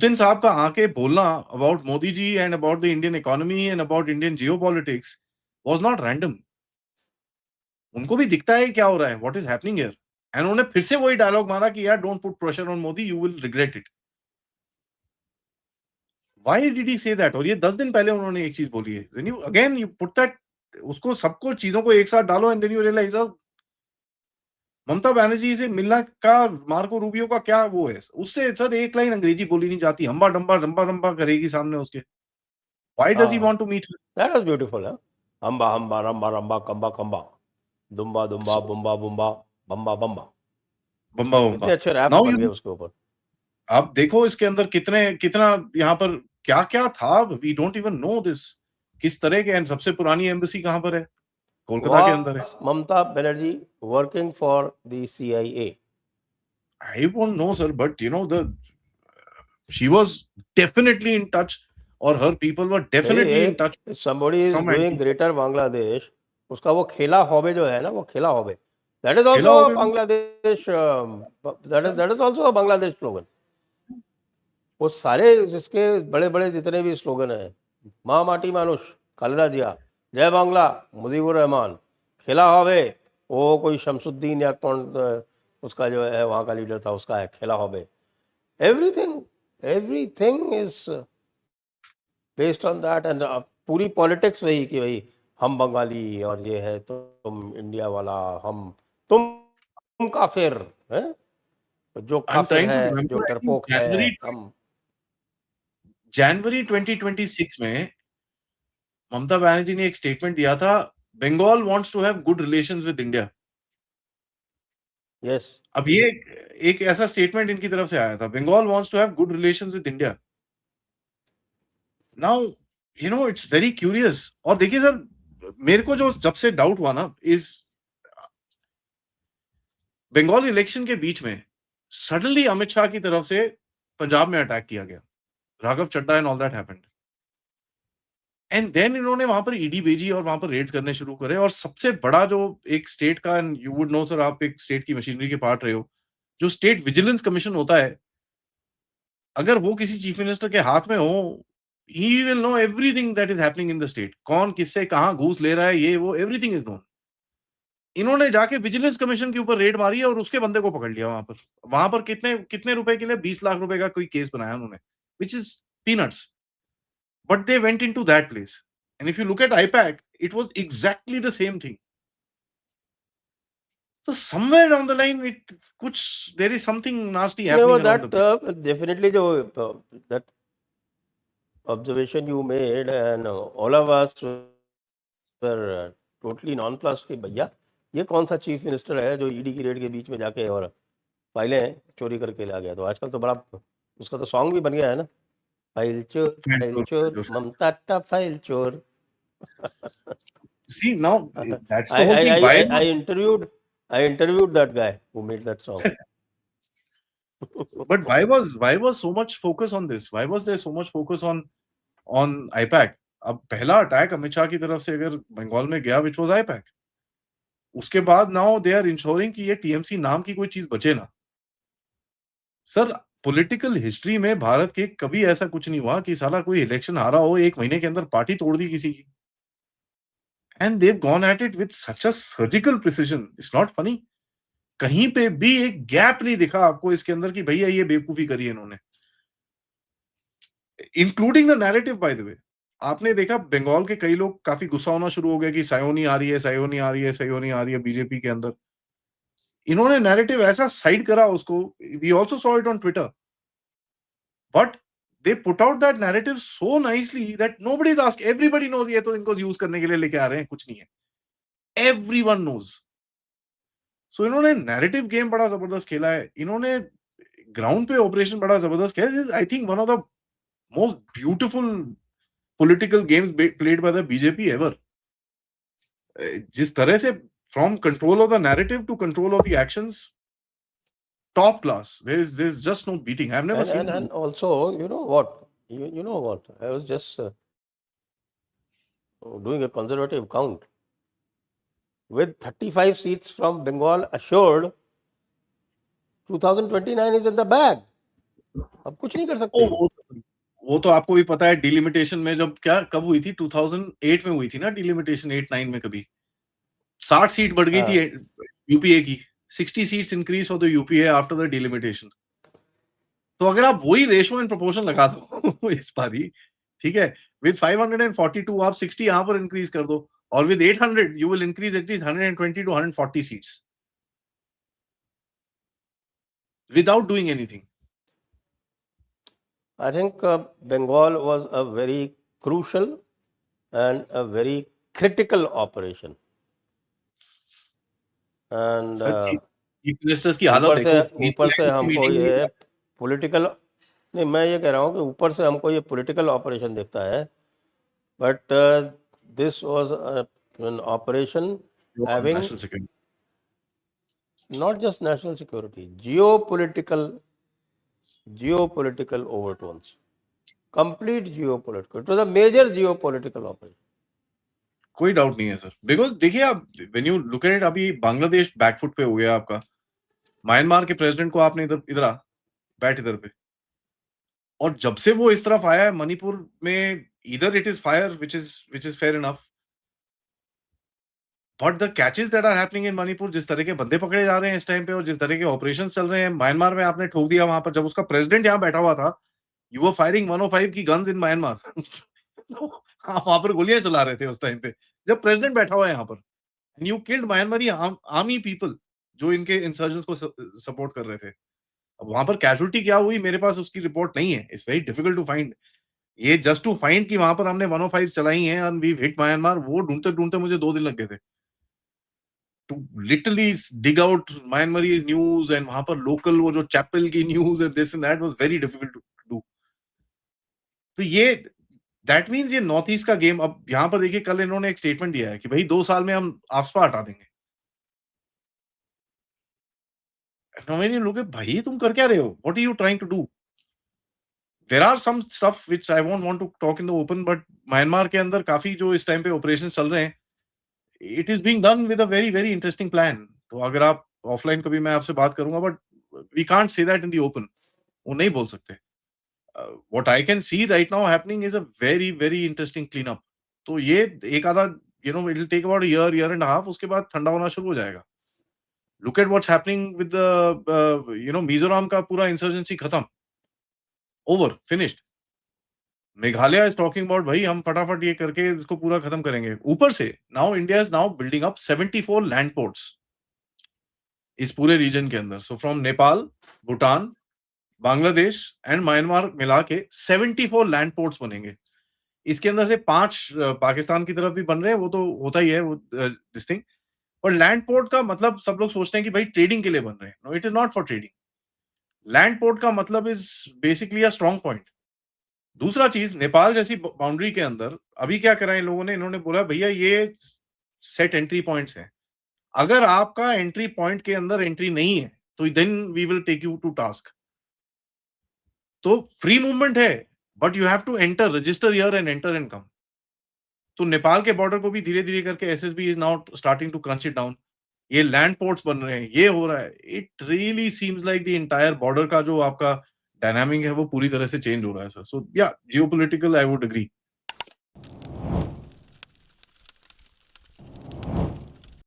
Putin साहब का आके बोलना about Modi ji and about the Indian economy and about Indian geopolitics was not random. उनको भी दिखता है क्या हो रहा है, what is happening here. And उन्होंने फिर से वही डायलॉग मारा कि यार don't put pressure on Modi, you will regret it. Why did he say that? और ये 10 दिन पहले उन्होंने एक चीज बोली है। When you again you put that, उसको सबको चीजों को एक साथ डालो and then you realise Mamata Banerjee से मिलना का मार्को रूबियो का क्या वो है? उससे सर एक लाइन अंग्रेजी बोली नहीं जाती, हम्बा डम्बा डम्बा डम्बा करेगी सामने उसके। व्हाई डज ही हाँ, want to meet? that was beautiful, huh? हम्बा हम्बा रम्बा रम्बा कंबा कंबा दुम्बा दुम्बा बुम्बा बुम्बा बम्बा बम्बा। बम्बा कितने बम्बा। अच्छे रैप्स नाउ बन यू, गए उसके ऊपर। आप देखो इसके अंदर कितना यहाँ पर क्या क्या था, we don't even know this. किस तरह के, एंड सबसे पुरानी एम्बेसी कहाँ पर है? कोलकाता के अंदर है। Was Mamata Banerjee working for the CIA? I won't know sir, but you know the she was definitely in touch, और हर पीपल वर नहीं, डेफिनेटली इन एक touch somebody is some doing anti. greater Bangladesh, उसका वो खेला हॉबे जो है ना, वो खेला हॉबे, that is खेला also हो a गया। Bangladesh, that is also a Bangladesh slogan. वो सारे जिसके बड़े बड़े जितने भी स्लोगन हैं, माँ माटी मानुष, खालिदा जिया, जय बांग्ला, मुजीबुर रहमान, खेला हॉबे, वो कोई शमसुद्दीन या कौन उसका जो है वहाँ का लीडर था, उसका है खेला हॉबे। Everything is based on that. And पूरी पॉलिटिक्स वही कि भाई हम बंगाली और ये है तो तुम इंडिया वाला, तुम काफिर हैं, जो आई एम काफिर ट्राइंग टू है, जो रिमेंबर, आई थिंक डरपोक है, हम। जनवरी 2026 में ममता बनर्जी ने एक स्टेटमेंट दिया था, Bengal wants to have good relations with India. Yes, अब ये एक ऐसा स्टेटमेंट इनकी तरफ से आया था, Bengal wants to have good relations with India. Now you know it's very curious. और देखिए सर, मेरे को जो जब से डाउट हुआ ना, इस बंगाल इलेक्शन के बीच में सडनली अमित शाह की तरफ से पंजाब में अटैक किया गया, Raghav Chadha and all that happened. And then इन्होंने वहां पर ईडी भेजी और वहां पर रेड्स करने शुरू करे। और सबसे बड़ा जो एक स्टेट का, and you would know sir, आप एक स्टेट की मशीनरी के पार्ट रहे हो, जो स्टेट विजिलेंस कमीशन होता है, अगर वो किसी चीफ मिनिस्टर के हाथ में हो, he will know everything that is happening in the state. कौन किससे कहां घूस ले रहा है, ये वो एवरीथिंग इज नोन। इन्होंने जाके विजिलेंस कमीशन के ऊपर रेड मारी है और उसके बंदे को पकड़ लिया वहां पर। वहां पर कितने कितने रुपए के लिए? 20 लाख रुपए का कोई केस बनाया उन्होंने, which is peanuts, but they went into that place. And if you look at IPAC, it was exactly the same thing. So somewhere down the line, there is something nasty No, happening around the that place. definitely that observation you made, and all of us were totally nonplussed कि भैया ये कौन सा chief minister है जो ED की red के बीच में जाके और फाइलें चोरी करके ला गया। तो आजकल तो बड़ा उसका तो सॉन्ग भी बन गया है ना, फाइल चोर ममता टा फाइल चोर। See, now that's I the whole I thing. I Why I I was, interviewed that guy who made that song. but why was so much focus on this? Why was there so much focus on IPAC? अब पहला attack Amit Shah की तरफ से अगर बंगाल में गया, which was IPAC, उसके बाद नाउ दे आर इंश्योरिंग कि ये टीएमसी नाम की कोई चीज बचे ना। सर, पॉलिटिकल हिस्ट्री में भारत के कभी ऐसा कुछ नहीं हुआ कि साला कोई इलेक्शन हारा हो, 1 महीने के अंदर पार्टी तोड़ दी किसी की। And they've gone at it with such a surgical precision, it's not funny. कहीं पे भी एक गैप नहीं दिखा आपको इसके अंदर कि भैया ये बेवकूफी करी है इन्होंने, including the narrative. By the way, आपने देखा बंगाल के कई लोग काफी गुस्सा होना शुरू हो गया कि सायोनी आ रही है, सायोनी आ रही है, सायोनी आ रही है बीजेपी के अंदर। इन्होंने नैरेटिव ऐसा साइड करा उसको, we also saw it on Twitter, but they put out that narrative so nicely that nobody's asked, everybody knows ये तो इनको यूज करने के लिए लेके आ रहे हैं, कुछ नहीं है, everyone knows. सो इन्होंने नैरेटिव गेम बड़ा जबरदस्त खेला है, इन्होंने ग्राउंड पे ऑपरेशन बड़ा जबरदस्त खेला। I think one of the most beautiful political games played by the BJP ever. जिस तरह से from control of the narrative to control of the actions, top class. There's just no beating. I've never seen And something. also, you know what, you know what, I was just doing a conservative count. With 35 seats from Bengal assured, 2029 is in the bag. अब कुछ नहीं कर सकते ओ, ये। वो तो आपको भी पता है डिलिमिटेशन में जब क्या कब हुई थी 2008 में हुई थी ना डिलिमिटेशन 8-9 में कभी 60 सीट बढ़ गई थी हाँ, यूपीए की 60 seats increase for the UPA after the delimitation तो अगर आप वही रेशियो एंड प्रोपोर्शन लगा दो इस बारी ठीक है विद 542 आप 60 यहां पर इंक्रीज कर दो और with 800 you will increase at least 120 to 140 seats without doing anything I think Bengal was a very crucial and a very critical operation. And sir chief ministers की हालत ऊपर देखो से हमको मीटिंग ये पॉलिटिकल, नहीं मैं ये कह रहा हूँ कि ऊपर से हमको ये पॉलिटिकल ऑपरेशन दिखता है, but this was an operation having national security not just national security, geopolitical overtones, complete geopolitical. It was a major geopolitical operation. कोई डाउट नहीं है सर बिकॉज देखिए आप when you look at it अभी Bangladesh back foot पे हो गया आपका म्यांमार के प्रेसिडेंट को आपने इधर इधर आ बैठ इधर पे और जब से वो इस तरफ आया है मणिपुर में इधर it is fire which is fair enough but the catches that are happening in Manipur जिस तरह के बंदे पकड़े जा रहे हैं इस टाइम पे और जिस तरह के ऑपरेशन चल रहे हैं म्यांमार में आपने ठोक दिया वहां पर जब उसका प्रेसिडेंट यहाँ बैठा हुआ था यू वर फायरिंग 105 की गन्स इन म्यांमार आप वहां पर गोलियां चला रहे थे उस टाइम पे जब प्रेसिडेंट बैठा हुआ है यहाँ पर यू किल्ड म्यांमारी आर्मी पीपल जो इनके इंसर्जेंट्स को सपोर्ट कर रहे थे अब वहां पर कैजुअलिटी क्या हुई मेरे पास उसकी रिपोर्ट नहीं है it's very difficult to find ये जस्ट टू फाइंड कि वहां पर हमने 105 चलाई हैं एंड वी हिट म्यांमार वो ढूंढते ढूंढते मुझे 2 दिन लग गए थे टू लिटरली डिग आउट म्यांमारी न्यूज एंड वहां पर लोकल वो जो चैपल की news and this and that was very difficult to do तो ये दैट मींस ये नॉर्थ ईस्ट का गेम अब यहाँ पर देखिए कल इन्होंने एक स्टेटमेंट दिया है कि भाई 2 साल में हम आफ्सपा हटा देंगे Romanian लोग भाई तुम कर क्या रहे हो what are you trying to do there are some stuff which I won't want to talk in the open but Myanmar के अंदर काफी जो इस टाइम पे ऑपरेशन चल रहे हैं it is being done with a very very interesting plan तो अगर आप ऑफलाइन कभी मैं आपसे बात करूंगा but we can't say that in the open वो नहीं बोल सकते what I can see right now happening is a very very interesting clean up तो ये एक आधा it will take about year and half उसके बाद ठंडा होना शुरू हो जाएगा look at what's happening with the Mizoram का पूरा इंसर्जेंसी खत्म over finished Meghalaya is talking about भाई हम फटाफट ये करके इसको पूरा खत्म करेंगे ऊपर से now India is now building up 74 land ports इस पूरे रीजन के अंदर so from Nepal Bhutan Bangladesh and Myanmar मिला के 74 लैंड पोर्ट्स बनेंगे इसके अंदर से 5 पाकिस्तान की तरफ भी बन रहे हैं वो तो होता ही है वो दिस थिंग और लैंड पोर्ट का मतलब सब लोग सोचते हैं कि भाई ट्रेडिंग के लिए बन रहे हैं no it is not for trading land port का मतलब is basically a strong point दूसरा चीज नेपाल जैसी बाउंड्री के अंदर अभी क्या करा इन लोगों ने इन्होंने बोला भैया ये सेट एंट्री पॉइंट्स हैं अगर आपका एंट्री पॉइंट के अंदर एंट्री नहीं है तो then we will take you to task तो फ्री मूवमेंट है but you have to enter register here and enter and come तो नेपाल के बॉर्डर को भी धीरे धीरे करके SSB is now starting to crunch it down ये लैंड पोर्ट्स बन रहे हैं ये हो रहा है it really seems like the entire border का जो आपका डायनामिक है वो पूरी तरह से चेंज हो रहा है सर सो या जियोपॉलिटिकल आई वुड एग्री